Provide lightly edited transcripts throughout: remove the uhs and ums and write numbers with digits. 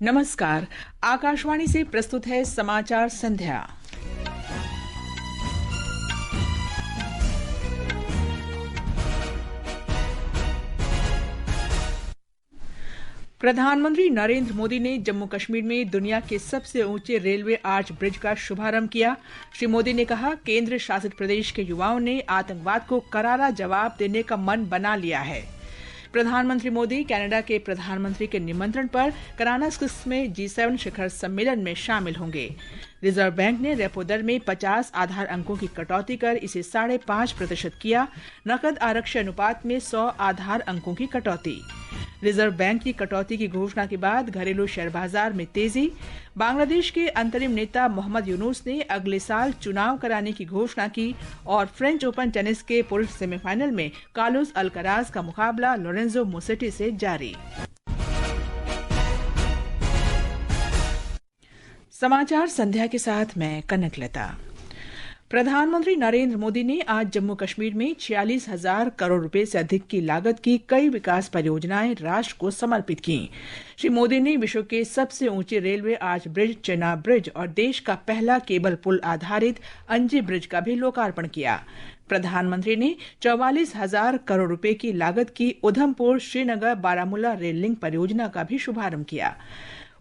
नमस्कार। आकाशवाणी से प्रस्तुत है समाचार संध्या। प्रधानमंत्री नरेंद्र मोदी ने जम्मू कश्मीर में दुनिया के सबसे ऊंचे रेलवे आर्च ब्रिज का शुभारंभ किया। श्री मोदी ने कहा, केंद्र शासित प्रदेश के युवाओं ने आतंकवाद को करारा जवाब देने का मन बना लिया है। प्रधानमंत्री मोदी कनाडा के प्रधानमंत्री के निमंत्रण पर कानाक्स में G7 शिखर सम्मेलन में शामिल होंगे। रिजर्व बैंक ने रेपो दर में 50 आधार अंकों की कटौती कर इसे 5.5% किया। नकद आरक्षी अनुपात में 100 आधार अंकों की कटौती। रिजर्व बैंक की कटौती की घोषणा के बाद घरेलू शेयर बाजार में तेजी। बांग्लादेश के अंतरिम नेता मोहम्मद यूनुस ने अगले साल चुनाव कराने की घोषणा की और फ्रेंच ओपन टेनिस के पुरुष सेमीफाइनल में कार्लोस अल्कराज का मुकाबला लोरेंजो मुसेटी से जारी। समाचार संध्या के साथ मैं कनकलता। प्रधानमंत्री नरेंद्र मोदी ने आज जम्मू कश्मीर में 46,000 करोड़ रुपए से अधिक की लागत की कई विकास परियोजनाएं राष्ट्र को समर्पित की। श्री मोदी ने विश्व के सबसे ऊंचे railway arch bridge Chenab bridge और देश का पहला केबल पुल आधारित अंजी ब्रिज का भी लोकार्पण किया। प्रधानमंत्री ने 44,000 करोड़ रुपए की लागत की उधमपुर श्रीनगर बारामूला रेल लिंक परियोजना का भी शुभारंभ किया।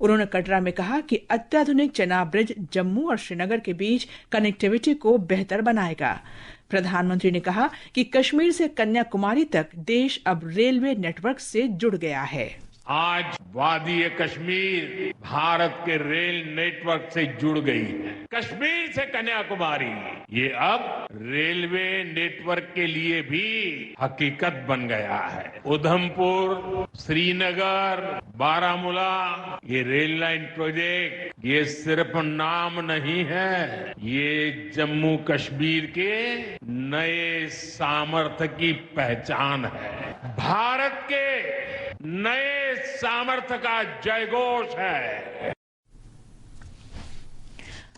उन्होंने कटरा में कहा कि अत्याधुनिक चेनाब ब्रिज जम्मू और श्रीनगर के बीच कनेक्टिविटी को बेहतर बनाएगा। प्रधानमंत्री ने कहा कि कश्मीर से कन्याकुमारी तक देश अब रेलवे नेटवर्क से जुड़ गया है। आज वादी कश्मीर भारत के रेल नेटवर्क से जुड़ गई है। कश्मीर से कन्याकुमारी ये अब रेलवे नेटवर्क के लिए भी हकीकत बन गया है। उधमपुर, श्रीनगर, बारामूला ये रेल लाइन प्रोजेक्ट ये सिर्फ नाम नहीं है, ये जम्मू कश्मीर के नए सामर्थ्य की पहचान है। भारत के नए सामर्थ्य का जयघोष है।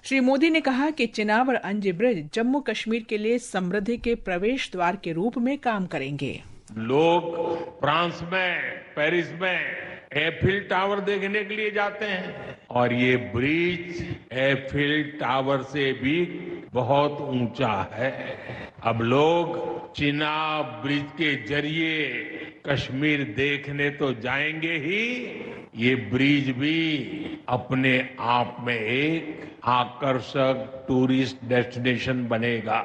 श्री मोदी ने कहा कि चेनाब और अंजी ब्रिज जम्मू कश्मीर के लिए समृद्धि के प्रवेश द्वार के रूप में काम करेंगे। लोग फ्रांस में, पेरिस में एफिल टावर देखने के लिए जाते हैं और ये ब्रिज एफिल टावर से भी बहुत ऊंचा है। अब लोग चेनाब ब्रिज के जरिए कश्मीर देखने तो जाएंगे ही, ये ब्रिज भी अपने आप में एक आकर्षक टूरिस्ट डेस्टिनेशन बनेगा।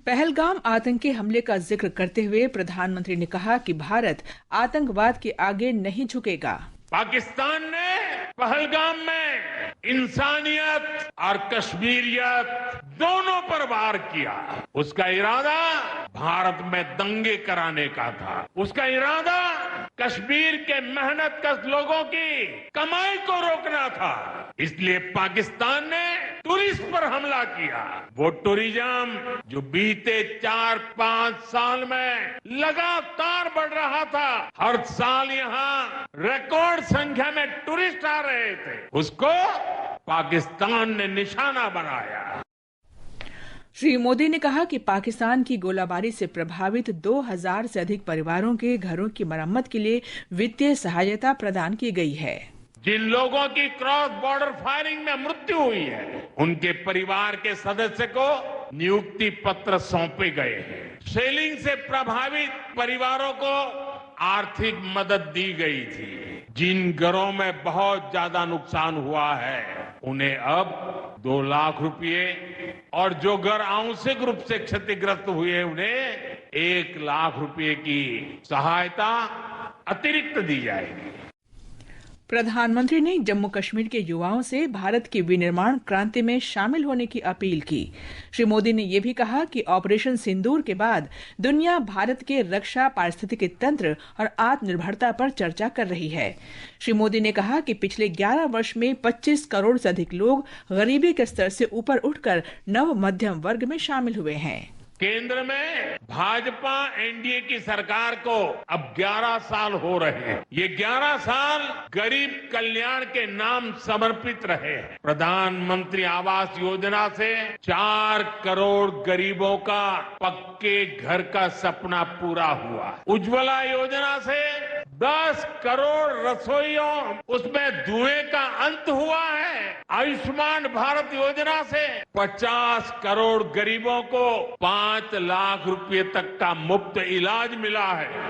पहलगाम आतंकी हमले का जिक्र करते हुए प्रधानमंत्री ने कहा कि भारत आतंकवाद के आगे नहीं झुकेगा। पाकिस्तान ने पहलगाम में इंसानियत और कश्मीरियत दोनों पर वार किया। उसका इरादा भारत में दंगे कराने का था। उसका इरादा कश्मीर के मेहनतकश लोगों की कमाई को रोकना था। इसलिए पाकिस्तान ने टूरिस्ट पर हमला किया। वो टूरिज्म जो बीते 4-5 साल में लगातार बढ़ रहा था, हर साल यहाँ रिकॉर्ड संख्या में टूरिस्ट आ रहे थे, उसको पाकिस्तान ने निशाना बनाया। श्री मोदी ने कहा कि पाकिस्तान की गोलाबारी से प्रभावित 2,000 से अधिक परिवारों के घरों की मरम्मत के लिए वित्तीय सहायता प्रदान की गई है। जिन लोगों की क्रॉस बॉर्डर फायरिंग में मृत्यु हुई है, उनके परिवार के सदस्य को नियुक्ति पत्र सौंपे गए हैं। सेलिंग से प्रभावित परिवारों को आर्थिक मदद दी गई थी। जिन घरों में बहुत ज्यादा नुकसान हुआ है, उन्हें अब 2 लाख रुपए और जो घर आंशिक रूप से क्षतिग्रस्त हुए, उन्हें 1 लाख रुपए की सहायता अतिरिक्त दी जाएगी। प्रधानमंत्री ने जम्मू कश्मीर के युवाओं से भारत की विनिर्माण क्रांति में शामिल होने की अपील की। श्री मोदी ने यह भी कहा कि ऑपरेशन सिंदूर के बाद दुनिया भारत के रक्षा, पारिस्थितिकी तंत्र और आत्मनिर्भरता पर चर्चा कर रही है। श्री मोदी ने कहा कि पिछले 11 वर्ष में 25 करोड़ से अधिक लोग गरीबी के स्तर से ऊपर उठकर नव मध्यम वर्ग में शामिल हुए हैं। केंद्र में भाजपा एनडीए की सरकार को अब 11 साल हो रहे हैं। ये 11 साल गरीब कल्याण के नाम समर्पित रहे हैं। प्रधानमंत्री आवास योजना से 4 करोड़ गरीबों का पक्के घर का सपना पूरा हुआ। उज्ज्वला योजना से 10 करोड़ रसोइयों उसमें धुएं का अंत हुआ है। आयुष्मान भारत योजना से 50 करोड़ गरीबों को 5 लाख रुपए तक का मुफ्त इलाज मिला है।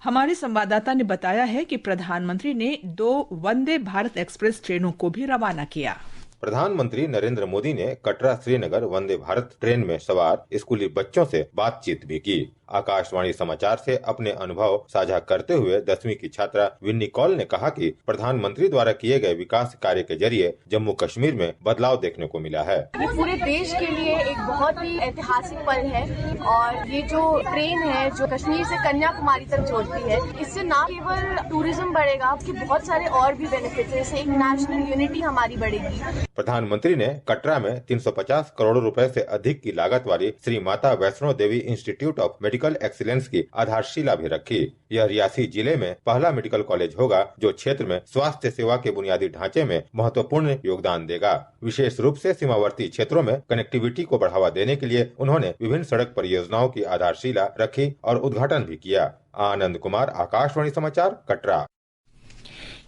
हमारे संवाददाता ने बताया है कि प्रधानमंत्री ने 2 वंदे भारत एक्सप्रेस ट्रेनों को भी रवाना किया। प्रधानमंत्री नरेंद्र मोदी ने कटरा श्रीनगर वंदे भारत ट्रेन में सवार स्कूली बच्चों से बातचीत भी की। आकाशवाणी समाचार से अपने अनुभव साझा करते हुए 10वीं की छात्रा विन्नी कौल ने कहा कि प्रधानमंत्री द्वारा किए गए विकास कार्य के जरिए जम्मू कश्मीर में बदलाव देखने को मिला है। ये पूरे देश के लिए एक बहुत ही ऐतिहासिक पल है और ये जो ट्रेन है जो कश्मीर से कन्याकुमारी तक जोड़ती है, इससे न केवल टूरिज्म बढ़ेगा, उसके बहुत सारे और भी बेनिफिट्स हैं। इससे एक नेशनल यूनिटी हमारी बढ़ेगी। प्रधानमंत्री ने कटरा में 350 करोड़ रुपए से अधिक की लागत वाली Shri Mata Vaishno Devi institute of medical excellence की आधारशिला भी रखी। यह रियासी जिले में पहला मेडिकल कॉलेज होगा जो क्षेत्र में स्वास्थ्य सेवा के बुनियादी ढांचे में महत्वपूर्ण योगदान देगा। विशेष रूप से सीमावर्ती क्षेत्रों में कनेक्टिविटी को बढ़ावा देने के लिए उन्होंने विभिन्न सड़क परियोजनाओं की आधारशिला रखी और उद्घाटन भी किया। आनंद कुमार, आकाशवाणी समाचार, कटरा।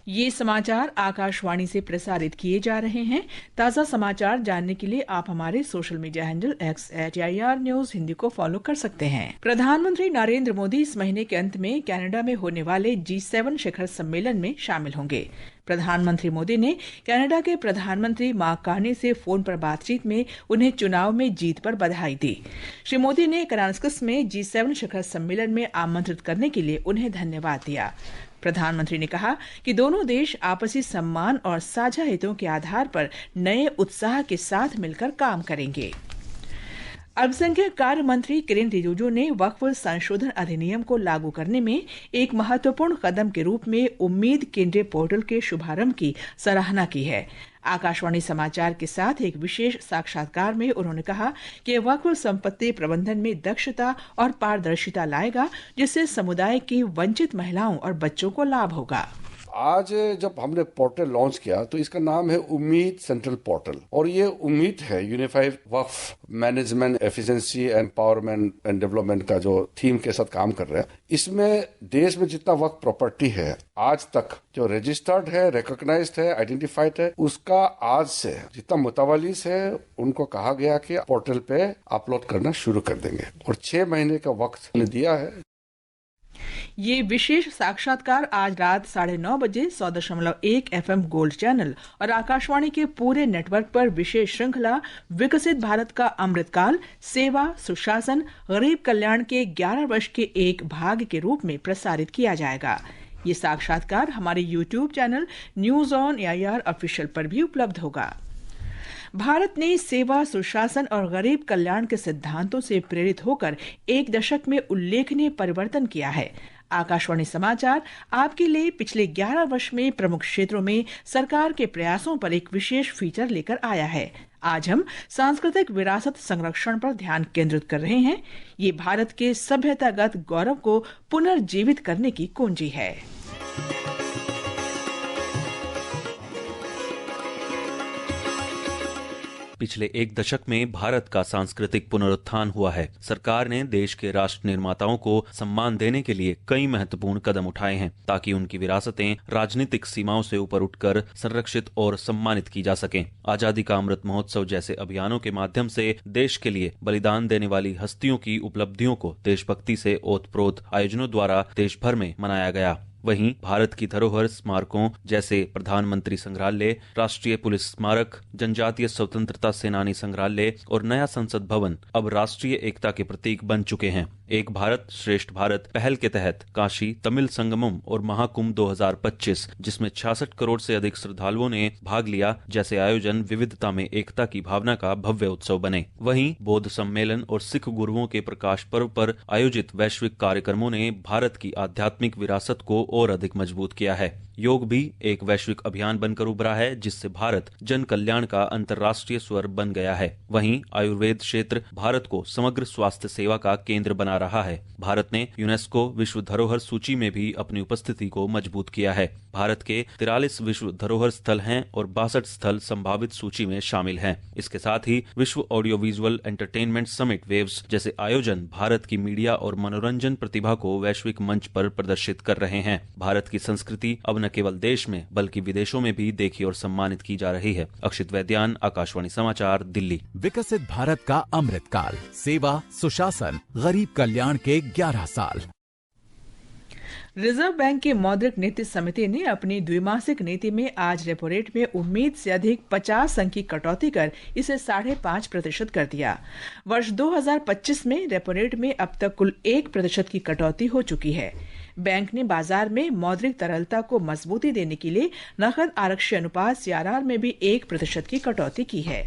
ये समाचार आकाशवाणी से प्रसारित किए जा रहे हैं। ताज़ा समाचार जानने के लिए आप हमारे social media handle @AIR news Hindi को फॉलो कर सकते हैं। प्रधानमंत्री नरेंद्र मोदी इस महीने के अंत में कनाडा में होने वाले G7 शिखर सम्मेलन में शामिल होंगे। प्रधानमंत्री मोदी ने कनाडा के प्रधानमंत्री मार्क कार्नी से फोन पर बातचीत में उन्हें चुनाव में जीत पर बधाई दी। श्री मोदी ने कानास्कस में G7 शिखर सम्मेलन में आमंत्रित करने के लिए उन्हें धन्यवाद दिया। प्रधानमंत्री ने कहा कि दोनों देश आपसी सम्मान और साझा हितों के आधार पर नए उत्साह के साथ मिलकर काम करेंगे। अल्पसंख्यक कार्य मंत्री किरेन रिजिजू ने वक्फ संशोधन अधिनियम को लागू करने में एक महत्वपूर्ण कदम के रूप में उम्मीद केंद्रीय पोर्टल के शुभारंभ की सराहना की है। आकाशवाणी समाचार के साथ एक विशेष साक्षात्कार में उन्होंने कहा कि वक्फ संपत्ति प्रबंधन में दक्षता और पारदर्शिता लाएगा, जिससे समुदाय की वंचित महिलाओं और बच्चों को लाभ होगा। आज जब हमने पोर्टल लॉन्च किया तो इसका नाम है उम्मीद सेंट्रल पोर्टल और ये उम्मीद है unified Waqf management efficiency empowerment and development का जो थीम के साथ काम कर रहे हैं। इसमें देश में जितना वक्फ प्रॉपर्टी है आज तक जो रजिस्टर्ड है, रिकॉग्नाइज्ड है, आइडेंटिफाइड है, उसका आज से जितना मुतावलिस है उनको कहा गया कि पोर्टल पे अपलोड करना शुरू कर देंगे और 6 महीने का वक्त दिया है। ये विशेष साक्षात्कार आज रात 9:30 बजे 100.1 FM गोल्ड चैनल और आकाशवाणी के पूरे नेटवर्क पर विशेष श्रृंखला विकसित भारत का अमृतकाल सेवा सुशासन गरीब कल्याण के 11 वर्ष के एक भाग के रूप में प्रसारित किया जाएगा। ये साक्षात्कार हमारे YouTube channel news on AIR official पर भी उपलब्ध होगा। भारत ने सेवा सुशासन और गरीब कल्याण के सिद्धांतों से प्रेरित होकर एक दशक में उल्लेखनीय परिवर्तन किया है। आकाशवाणी समाचार आपके लिए पिछले 11 वर्ष में प्रमुख क्षेत्रों में सरकार के प्रयासों पर एक विशेष फीचर लेकर आया है। आज हम सांस्कृतिक विरासत संरक्षण पर ध्यान केंद्रित कर रहे हैं। ये भारत के सभ्यतागत गौरव को पुनर्जीवित करने की कुंजी है। पिछले एक दशक में भारत का सांस्कृतिक पुनरुत्थान हुआ है। सरकार ने देश के राष्ट्र निर्माताओं को सम्मान देने के लिए कई महत्वपूर्ण कदम उठाए हैं ताकि उनकी विरासतें राजनीतिक सीमाओं से ऊपर उठकर संरक्षित और सम्मानित की जा सकें। आजादी का अमृत महोत्सव जैसे अभियानों के माध्यम से देश के लिए बलिदान देने वाली हस्तियों की उपलब्धियों को देशभक्ति से ओतप्रोत आयोजनों द्वारा देश भर में मनाया गया। वहीं भारत की धरोहर स्मारकों जैसे प्रधानमंत्री संग्रहालय, राष्ट्रीय पुलिस स्मारक, जनजातीय स्वतंत्रता सेनानी संग्रहालय और नया संसद भवन अब राष्ट्रीय एकता के प्रतीक बन चुके हैं। एक भारत श्रेष्ठ भारत पहल के तहत काशी तमिल संगमम और महाकुंभ 2025, जिसमें 66 करोड़ से अधिक श्रद्धालुओं ने भाग लिया, जैसे आयोजन विविधता में एकता की भावना का भव्य उत्सव बने। वहीं बौद्ध सम्मेलन और सिख गुरुओं के प्रकाश पर्व पर आयोजित वैश्विक कार्यक्रमों ने भारत की आध्यात्मिक विरासत को और अधिक मजबूत किया है। योग भी एक वैश्विक अभियान बनकर उभरा है, जिससे भारत जन कल्याण का अंतर्राष्ट्रीय स्वर बन गया है। वहीं आयुर्वेद क्षेत्र भारत को समग्र स्वास्थ्य सेवा का केंद्र बना रहा है। भारत ने यूनेस्को विश्व धरोहर सूची में भी अपनी उपस्थिति को मजबूत किया है। भारत के 43 विश्व धरोहर स्थल हैं और 62 स्थल संभावित सूची में शामिल हैं। इसके साथ ही विश्व audio visual entertainment summit waves जैसे आयोजन भारत की मीडिया और मनोरंजन प्रतिभा को वैश्विक मंच पर प्रदर्शित कर रहे हैं। भारत की संस्कृति अब न केवल देश में बल्कि विदेशों में भी देखी और सम्मानित की जा रही है। अक्षित वैद्यान, आकाशवाणी समाचार, दिल्ली। विकसित भारत का अमृतकाल, सेवा, सुशासन, गरीब कल्याण के 11 साल। रिजर्व बैंक की मौद्रिक नीति समिति ने अपनी द्विमासिक नीति में आज रेपो रेट में उम्मीद से अधिक 50 अंक की कटौती कर इसे 5.5% कर दिया। वर्ष 2025 में रेपो रेट में अब तक कुल 1% की कटौती हो चुकी है। बैंक ने बाजार में मौद्रिक तरलता को मजबूती देने के लिए नकद आरक्षी अनुपात CRR में भी 1% की कटौती की है।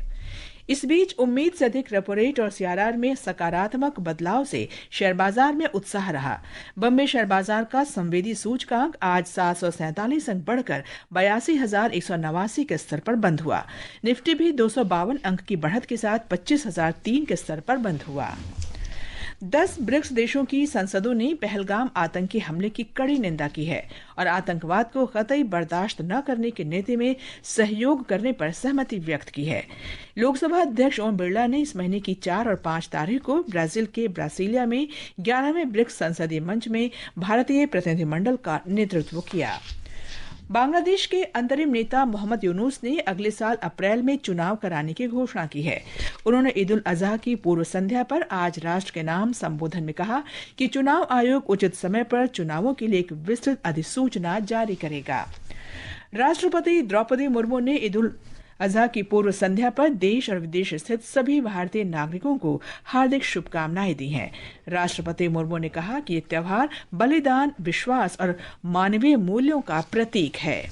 इस बीच उम्मीद से अधिक रेपो रेट और CRR में सकारात्मक बदलाव से शेयर बाजार में उत्साह रहा। बम्बे शेयर बाजार का संवेदी सूचकांक आज 747 अंक बढ़कर 82,189 के स्तर पर बंद हुआ। निफ्टी भी 252 अंक की बढ़त के साथ 25,003 के स्तर पर बंद हुआ। 10 ब्रिक्स देशों की संसदों ने पहलगाम आतंकी हमले की कड़ी निंदा की है और आतंकवाद को कतई बर्दाश्त न करने की नीति में सहयोग करने पर सहमति व्यक्त की है। लोकसभा अध्यक्ष ओम बिरला ने इस महीने की 4 और 5 तारीख को ब्राजील के ब्रासिलिया में 11वें ब्रिक्स संसदीय मंच में भारतीय प्रतिनिधिमंडल का नेतृत्व किया। बांग्लादेश के अंतरिम नेता मोहम्मद यूनुस ने अगले साल अप्रैल में चुनाव कराने की घोषणा की है। उन्होंने ईद उल अजहा की पूर्व संध्या पर आज राष्ट्र के नाम संबोधन में कहा कि चुनाव आयोग उचित समय पर चुनावों के लिए एक विस्तृत अधिसूचना जारी करेगा। राष्ट्रपति द्रौपदी मुर्मू ने ईद उल अजहा की पूर्व संध्या पर देश और विदेश स्थित सभी भारतीय नागरिकों को हार्दिक शुभकामनाएं दी हैं। राष्ट्रपति मुर्मू ने कहा कि ये त्योहार बलिदान, विश्वास और मानवीय मूल्यों का प्रतीक है।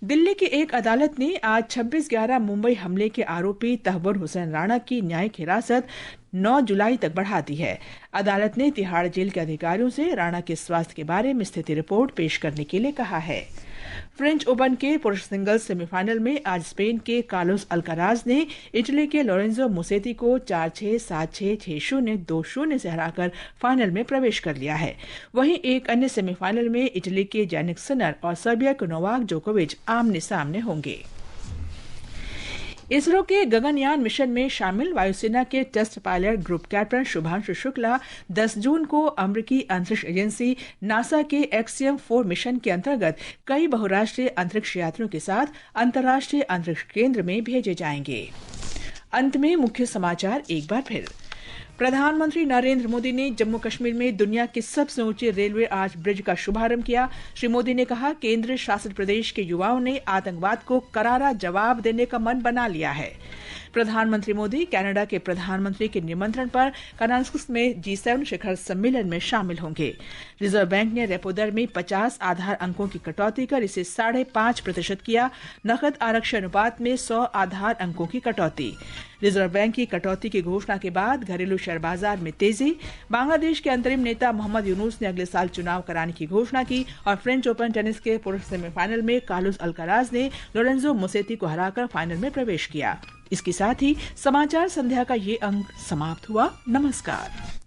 दिल्ली की एक अदालत ने आज 26/11 मुंबई हमले के आरोपी तहव्वुर हुसैन राणा की न्यायिक हिरासत 9 जुलाई तक बढ़ा दी है। अदालत ने तिहाड़ जेल के अधिकारियों से राणा के स्वास्थ्य के बारे में स्थिति रिपोर्ट पेश करने के लिए कहा है। फ्रेंच ओपन के पुरुष सिंगल्स सेमीफाइनल में आज स्पेन के कार्लोस अल्काराज ने इटली के लोरेंजो मुसेती को 4-6, 7-6, 6-0, 2-0 से हराकर फाइनल में प्रवेश कर लिया है। वहीं एक अन्य सेमीफाइनल में इटली के जैनिक सिनर और सर्बिया के नोवाक जोकोविच आमने सामने होंगे। इसरो के गगनयान मिशन में शामिल वायुसेना के test pilot group captain Shubhanshu Shukla 10 जून को अमेरिकी अंतरिक्ष एजेंसी नासा के एक्सियम 4 मिशन के अंतर्गत कई बहुराष्ट्रीय अंतरिक्ष यात्रियों के साथ अंतर्राष्ट्रीय अंतरिक्ष केंद्र में भेजे जाएंगे। अंत में मुख्य समाचार एक बार फिर। प्रधानमंत्री नरेंद्र मोदी ने जम्मू कश्मीर में दुनिया के सबसे ऊंचे रेलवे आर्च ब्रिज का शुभारंभ किया। श्री मोदी ने कहा, केंद्र शासित प्रदेश के युवाओं ने आतंकवाद को करारा जवाब देने का मन बना लिया है। प्रधानमंत्री मोदी कनाडा के प्रधानमंत्री के निमंत्रण पर कर्नाटक में G7 शिखर सम्मेलन में शामिल होंगे। रिजर्व बैंक ने रेपो दर में 50 आधार अंकों की कटौती कर इसे 5.5% किया। नकद आरक्षी अनुपात में 100 आधार अंकों की कटौती। रिजर्व बैंक की कटौती की घोषणा के बाद घरेलू शेयर बाजार में तेजी। बांग्लादेश के अंतरिम नेता मोहम्मद यूनुस ने अगले साल चुनाव कराने की घोषणा की और फ्रेंच ओपन टेनिस के पुरुष सेमीफाइनल में कार्लोस अल्काराज ने लोरेंजो मुसेती को हराकर फाइनल में प्रवेश किया। इसके साथ ही समाचार संध्या का ये अंक समाप्त हुआ। नमस्कार।